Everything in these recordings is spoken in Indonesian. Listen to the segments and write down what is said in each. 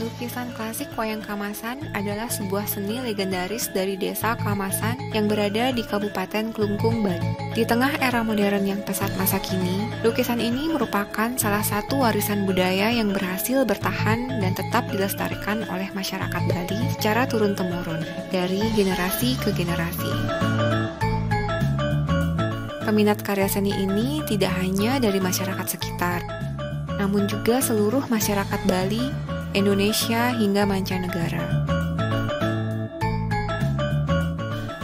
Lukisan klasik wayang Kamasan adalah sebuah seni legendaris dari desa Kamasan yang berada di Kabupaten Klungkung, Bali. Di tengah era modern yang pesat masa kini, lukisan ini merupakan salah satu warisan budaya yang berhasil bertahan dan tetap dilestarikan oleh masyarakat Bali secara turun-temurun, dari generasi ke generasi. Peminat karya seni ini tidak hanya dari masyarakat sekitar, namun juga seluruh masyarakat Bali, Indonesia, hingga mancanegara.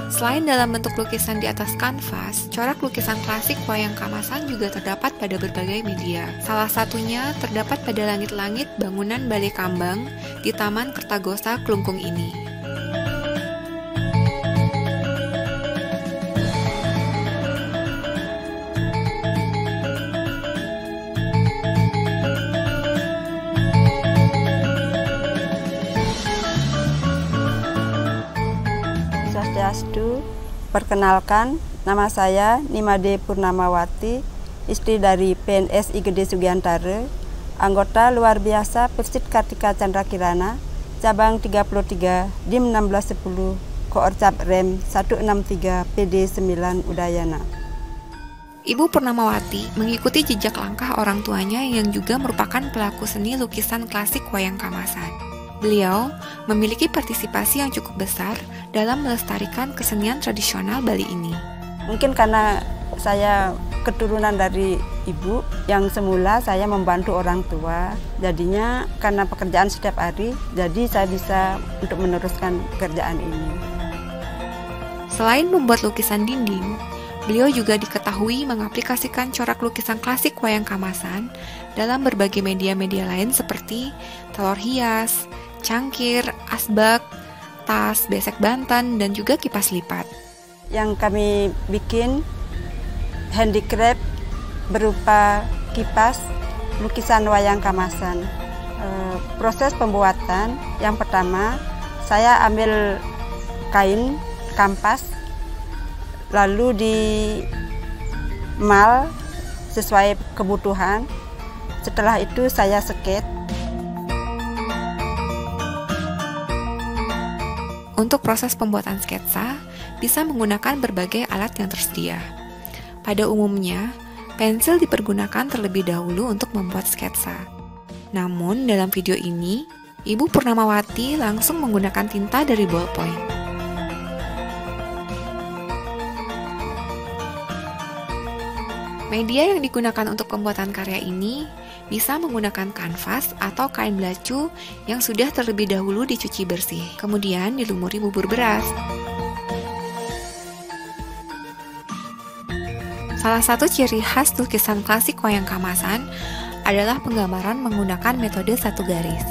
Selain dalam bentuk lukisan di atas kanvas, corak lukisan klasik wayang Kamasan juga terdapat pada berbagai media. Salah satunya terdapat pada langit-langit bangunan Balai Kambang di Taman Kertagosa, Klungkung ini. Swastiastu, perkenalkan, nama saya Nimade Purnamawati, istri dari PNS IGD Sugiantara, anggota luar biasa Pevsip Kartika Chandra Kirana, cabang 33, DIM 1610, Koorcap Rem 163 PD 9 Udayana. Ibu Purnamawati mengikuti jejak langkah orang tuanya yang juga merupakan pelaku seni lukisan klasik wayang Kamasan. Beliau memiliki partisipasi yang cukup besar dalam melestarikan kesenian tradisional Bali ini. Mungkin karena saya keturunan dari ibu yang semula saya membantu orang tua, jadinya karena pekerjaan setiap hari, jadi saya bisa untuk meneruskan pekerjaan ini. Selain membuat lukisan dinding, beliau juga diketahui mengaplikasikan corak lukisan klasik wayang Kamasan dalam berbagai media-media lain seperti telur hias, cangkir, asbak, tas, besek Banten, dan juga kipas lipat. Yang kami bikin handicraft berupa kipas lukisan wayang Kamasan. Proses pembuatan yang pertama, saya ambil kain kampas, lalu dimal sesuai kebutuhan. Setelah itu saya skate. Untuk proses pembuatan sketsa, bisa menggunakan berbagai alat yang tersedia. Pada umumnya, pensil dipergunakan terlebih dahulu untuk membuat sketsa. Namun, dalam video ini, Ibu Purnamawati langsung menggunakan tinta dari ballpoint. Media yang digunakan untuk pembuatan karya ini bisa menggunakan kanvas atau kain belacu yang sudah terlebih dahulu dicuci bersih, kemudian dilumuri bubur beras. Salah satu ciri khas lukisan klasik wayang Kamasan adalah penggambaran menggunakan metode satu garis.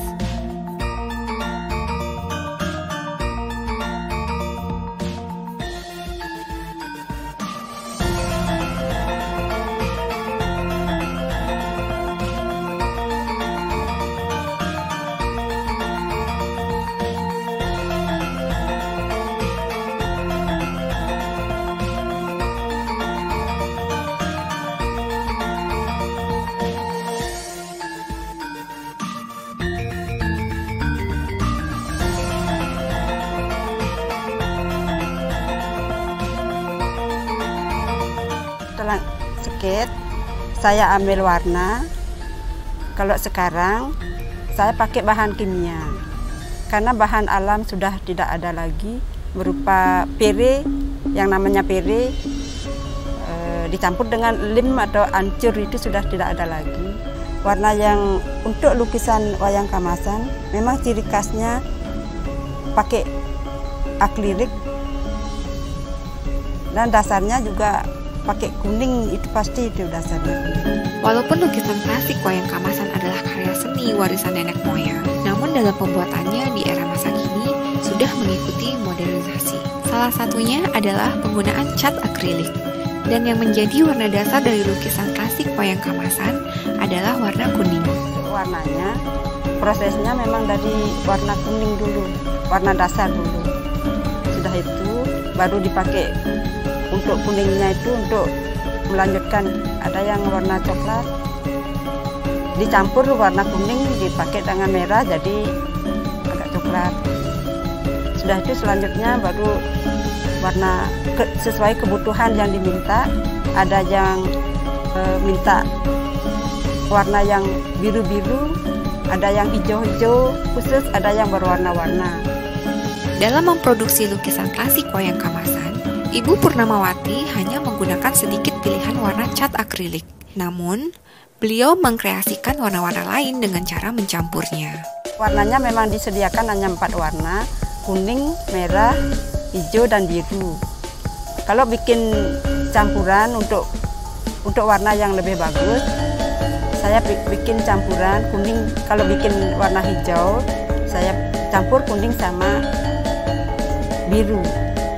Setelah skate, saya ambil warna. Kalau sekarang, saya pakai bahan kimia. Karena bahan alam sudah tidak ada lagi, berupa pere, yang namanya pere, dicampur dengan lem atau ancur itu sudah tidak ada lagi. Warna yang untuk lukisan wayang Kamasan, memang ciri khasnya pakai akrilik, dan dasarnya juga pakai kuning, itu pasti itu dasarnya. Walaupun lukisan klasik wayang Kamasan adalah karya seni warisan nenek moyang, namun dalam pembuatannya di era masa kini sudah mengikuti modernisasi. Salah satunya adalah penggunaan cat akrilik. Dan yang menjadi warna dasar dari lukisan klasik wayang Kamasan adalah warna kuning. Warnanya, prosesnya memang dari warna kuning dulu, warna dasar dulu. Sudah itu baru dipakai. Untuk kuningnya itu untuk melanjutkan, ada yang warna coklat, dicampur warna kuning dipakai dengan merah, jadi coklat. Sudah itu selanjutnya baru warna sesuai kebutuhan yang diminta. Ada yang minta warna yang biru-biru, ada yang hijau-hijau khusus, ada yang berwarna-warna. Dalam memproduksi lukisan klasik wayang kamasan, Ibu Purnamawati hanya menggunakan sedikit pilihan warna cat akrilik. Namun, beliau mengkreasikan warna-warna lain dengan cara mencampurnya. Warnanya memang disediakan hanya 4 warna, kuning, merah, hijau, dan biru. Kalau bikin campuran untuk warna yang lebih bagus, saya bikin campuran kuning. Kalau bikin warna hijau, saya campur kuning sama biru,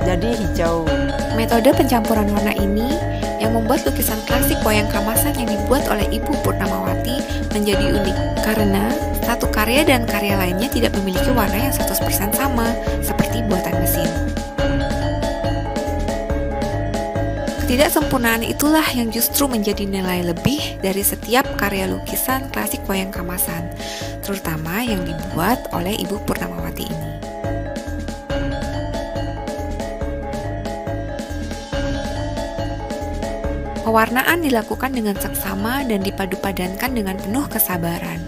jadi hijau. Metode pencampuran warna ini yang membuat lukisan klasik wayang kamasan yang dibuat oleh Ibu Purnamawati menjadi unik, karena satu karya dan karya lainnya tidak memiliki warna yang 100% sama, seperti buatan mesin. Ketidaksempurnaan itulah yang justru menjadi nilai lebih dari setiap karya lukisan klasik wayang kamasan, terutama yang dibuat oleh Ibu Purnamawati ini. Pewarnaan dilakukan dengan seksama dan dipadu-padankan dengan penuh kesabaran.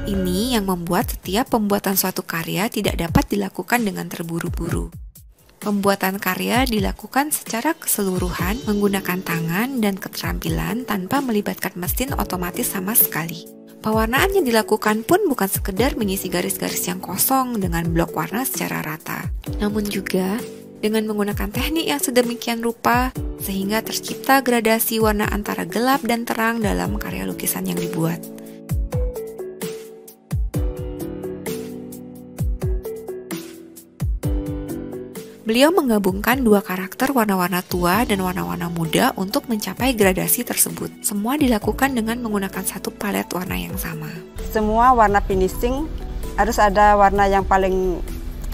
Ini yang membuat setiap pembuatan suatu karya tidak dapat dilakukan dengan terburu-buru. Pembuatan karya dilakukan secara keseluruhan menggunakan tangan dan keterampilan tanpa melibatkan mesin otomatis sama sekali. Pewarnaan yang dilakukan pun bukan sekedar mengisi garis-garis yang kosong dengan blok warna secara rata, namun juga dengan menggunakan teknik yang sedemikian rupa sehingga tercipta gradasi warna antara gelap dan terang dalam karya lukisan yang dibuat. Beliau menggabungkan dua karakter warna-warna tua dan warna-warna muda untuk mencapai gradasi tersebut. Semua dilakukan dengan menggunakan satu palet warna yang sama. Semua warna finishing harus ada warna yang paling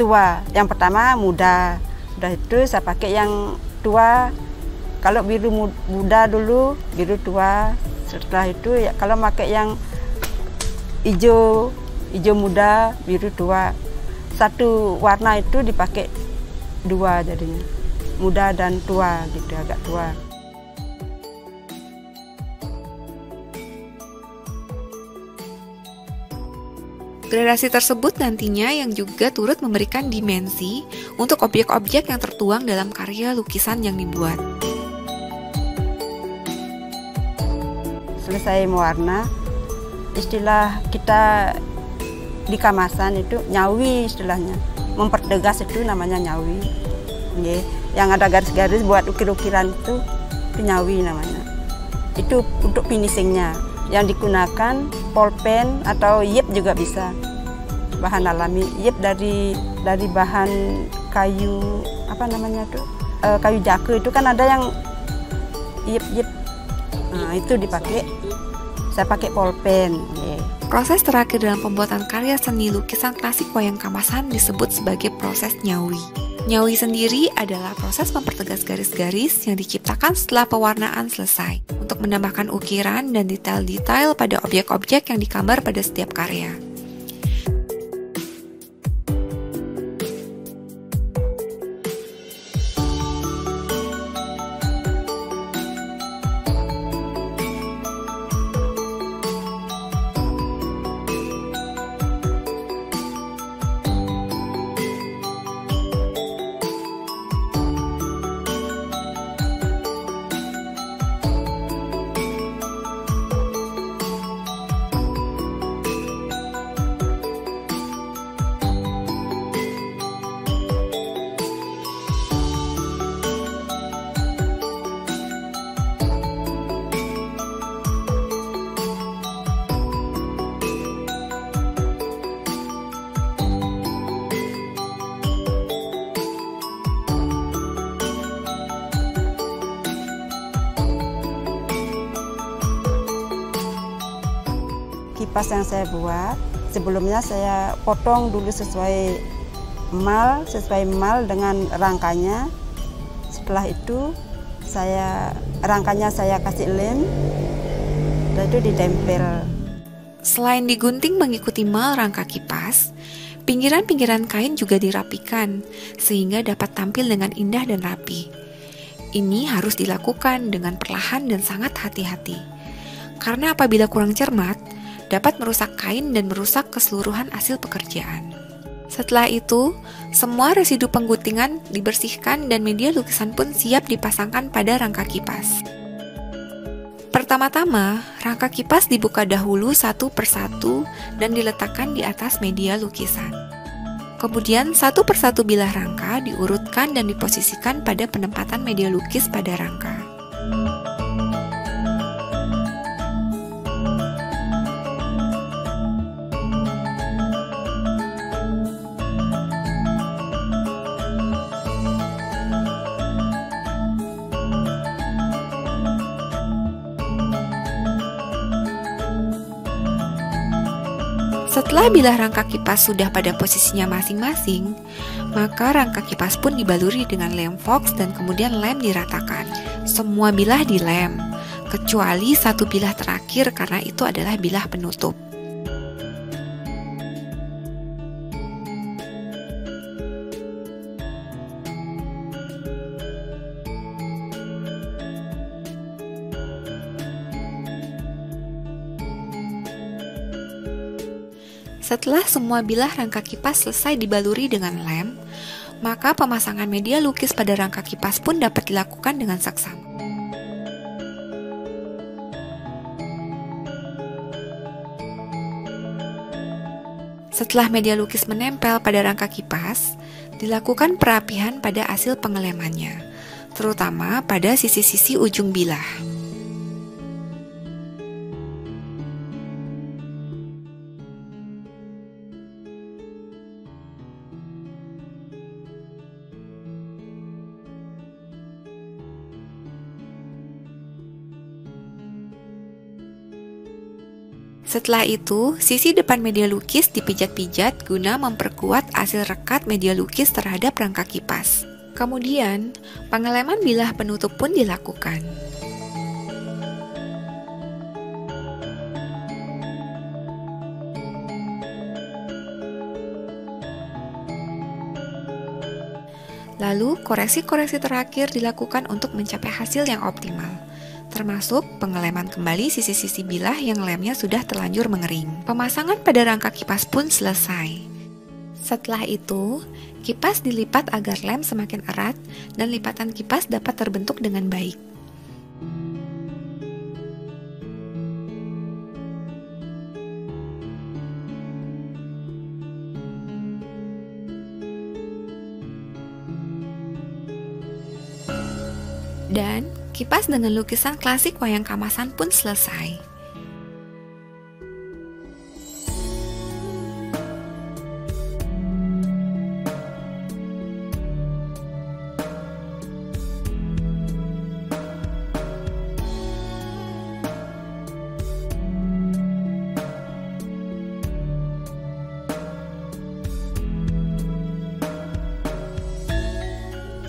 tua. Yang pertama muda. Udah itu saya pakai yang tua. Kalau biru muda dulu, biru tua. Setelah itu ya kalau pakai yang hijau muda, biru tua. Satu warna itu dipakai dua jadinya, muda dan tua gitu, agak tua. Gradasi tersebut nantinya yang juga turut memberikan dimensi untuk objek-objek yang tertuang dalam karya lukisan yang dibuat. Selesai mewarna, istilah kita di kamasan itu nyawi istilahnya. Mempertegas itu namanya nyawi. Yang ada garis-garis buat ukir-ukiran itu nyawi namanya. Itu untuk finishingnya. Yang digunakan polpen atau yip juga bisa. Bahan alami. Yip dari bahan kayu apa namanya tuh? Kayu jake itu kan ada yang yip. Nah, itu dipakai. Saya pakai polpen. Proses terakhir dalam pembuatan karya seni lukisan klasik wayang kamasan disebut sebagai proses nyawi. Nyawi sendiri adalah proses mempertegas garis-garis yang diciptakan setelah pewarnaan selesai untuk menambahkan ukiran dan detail-detail pada objek-objek yang digambar pada setiap karya. Kipas yang saya buat, sebelumnya saya potong dulu sesuai mal dengan rangkanya. Setelah itu rangkanya saya kasih lem, dan itu ditempel. Selain digunting mengikuti mal rangka kipas, Pinggiran-pinggiran kain juga dirapikan, sehingga dapat tampil dengan indah dan rapi. Ini harus dilakukan dengan perlahan dan sangat hati-hati. Karena apabila kurang cermat, dapat merusak kain dan merusak keseluruhan hasil pekerjaan. Setelah itu, semua residu pengguntingan dibersihkan dan media lukisan pun siap dipasangkan pada rangka kipas. Pertama-tama, rangka kipas dibuka dahulu satu persatu dan diletakkan di atas media lukisan. Kemudian satu persatu bilah rangka diurutkan dan diposisikan pada penempatan media lukis pada rangka. Setelah bilah rangka kipas sudah pada posisinya masing-masing, maka rangka kipas pun dibaluri dengan lem fox dan kemudian lem diratakan. Semua bilah dilem, kecuali satu bilah terakhir karena itu adalah bilah penutup. Setelah semua bilah rangka kipas selesai dibaluri dengan lem, maka pemasangan media lukis pada rangka kipas pun dapat dilakukan dengan seksama. Setelah media lukis menempel pada rangka kipas, dilakukan perapihan pada hasil pengelemannya, terutama pada sisi-sisi ujung bilah. Setelah itu, sisi depan media lukis dipijat-pijat guna memperkuat hasil rekat media lukis terhadap rangka kipas. Kemudian, pengeleman bilah penutup pun dilakukan. Lalu, koreksi-koreksi terakhir dilakukan untuk mencapai hasil yang optimal, termasuk pengeleman kembali sisi-sisi bilah yang lemnya sudah terlanjur mengering. Pemasangan pada rangka kipas pun selesai. Setelah itu, kipas dilipat agar lem semakin erat dan lipatan kipas dapat terbentuk dengan baik. Dan kipas dengan lukisan klasik wayang kamasan pun selesai.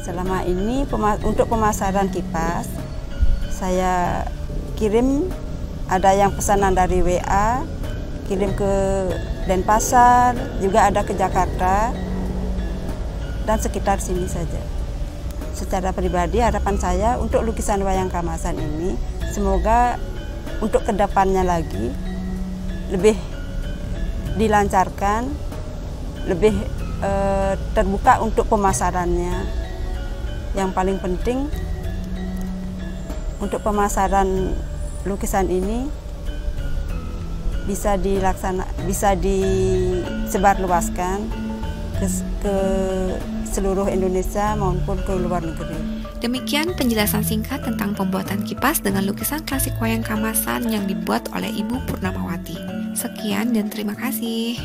Selama ini untuk pemasaran kipas, saya kirim, ada yang pesanan dari WA, kirim ke Denpasar, juga ada ke Jakarta, dan sekitar sini saja. Secara pribadi harapan saya untuk lukisan wayang kamasan ini, semoga untuk kedepannya lagi lebih dilancarkan, lebih terbuka untuk pemasarannya. Yang paling penting untuk pemasaran lukisan ini bisa disebarluaskan ke seluruh Indonesia maupun ke luar negeri. Demikian penjelasan singkat tentang pembuatan kipas dengan lukisan klasik wayang kamasan yang dibuat oleh Ibu Purnamawati. Sekian dan terima kasih.